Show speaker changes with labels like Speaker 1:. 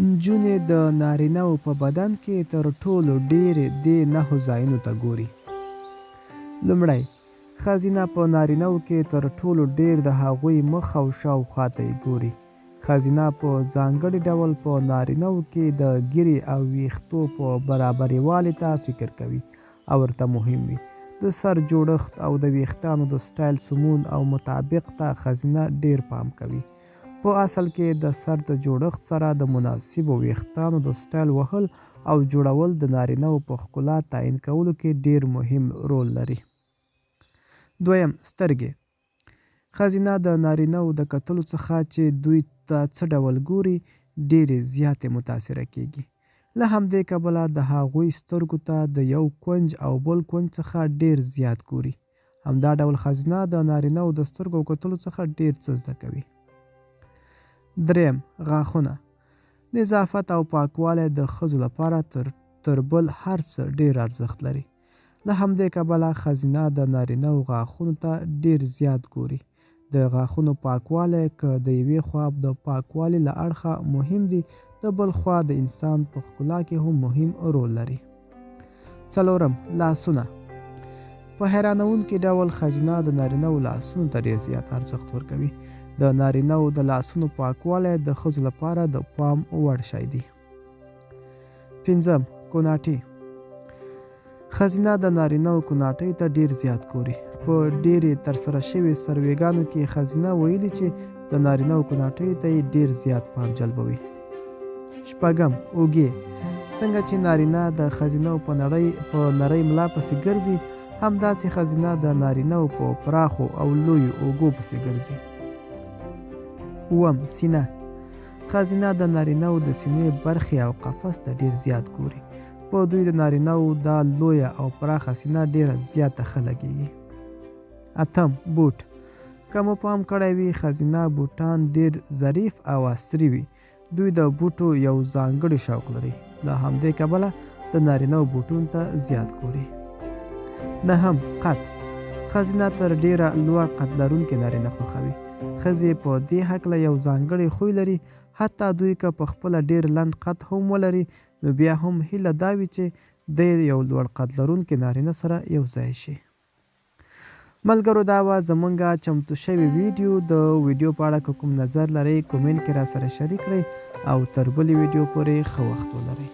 Speaker 1: نجونې د نارینه‌وو په بدن کې تر ټولو ډېرې دې 9 ځایونو ته ګوري. لومړی: ښځینه په نارینه‌وو کې تر ټولو ډېر د هغوی مخ او شاوخوا ته یې ګوري. ښځینه په ځانګړي ډول په نارینه‌وو کې د ږیرې او ویښتو په برابرېوالي ته فکر کوي او ورته مهم وي. د سر جوړښت او د ویښتانو د سټایل سمون او مطابق ته ښځینه ډېر پام کوي. په اصل کې د سر د جوړښت سره د مناسبو ویښتانو د سټایل وهل او جوړول د نارینه‌وو په ښکلا تعیین کولو کې ډېر مهم رول لري. دویم: سترګې. ښځینه د نارینه‌وو د کتلو څخه چې دوی ته څه ډول ګوري ډېرې زیاتې متاثره کېږي. له همدې کبله د هغوی سترګو ته د یو کونج او بل کونج څخه ډېر زیات ګوري. همدا ډول ښځینه د نارینه‌وو د سترګو کتلو څخه ډېر څه زده کوي. دریم: غاښونه. نظافت او پاکوالی د ښځو لپاره تر بل هر څه ډېر ارزښت لري. له همدې کبله ښځینه د نارینه‌وو غاښونو ته ډېر زیات ګوري. د غاښونو پاکوالی که د یوې خوا د پاکوالي له اړخه مهم دی، د بل خوا د انسان په ښکلا کې هم مهم رول لري. څلورم: لاسونه. په حیرانوونکي ډول ښځینه د نارینه‌وو لاسونو ته ډېر زیات ارزښت ورکوي. د نارینه‌وو د لاسونو پاکوالی د ښځو لپاره د پام وړ شی دی. پنځم: کوناټي. ښځینه د نارینه‌وو کوناټۍ ته ډېر زیات ګوري. په ډېرې ترسره شوې سروېګانو کې ښځینه ویلي چې د نارینه‌وو کوناټیو ته یې ډېر زیات پام جلبوي. شپږم: اوږې. څنګه چې نارینه د ښځینه‌وو په نرۍ ملا پسې ګرځي، همداسې ښځینه د نارینه‌وو په پراخو او لویو اوږو پسې ګرځي. اووم: سینه. ښځینه د نارینه‌وو د سینې برخې او قفس ته ډېر زیات ګوري. په دوی د نارینه‌وو دا لویه او پراخه سینه ډېره زیاته ښه لګېږي. اتم: بوټ. که مو پام کړی وي، ښځینه بوټان ډېر ظریف او عصري وي. دوی د بوټو یو ځانګړی شوق لري. له همدې کبله د نارینه‌وو بوټونو ته زیات ګوري. نهم: قد. ښځینه تر ډېره لوړ قد لرونکي نارینه خوښوي. ښځې په دې هکله یو ځانګړی خوی لري. حتی دوی که په خپله ډېر لنډ قد هم ولري، نو بیا هم هیله دا وي چې دی یو لوړ قد لرونکي نارینه سره یو ځای شي. ملګرو، دا وه زموږه چمتو شوې ویډیو. د ویډیو په اړه که کوم نظر لرئ، کومنټ کې راسره شریک کړئ او تر بلې ویډیو پورې ښه وخت ولرئ.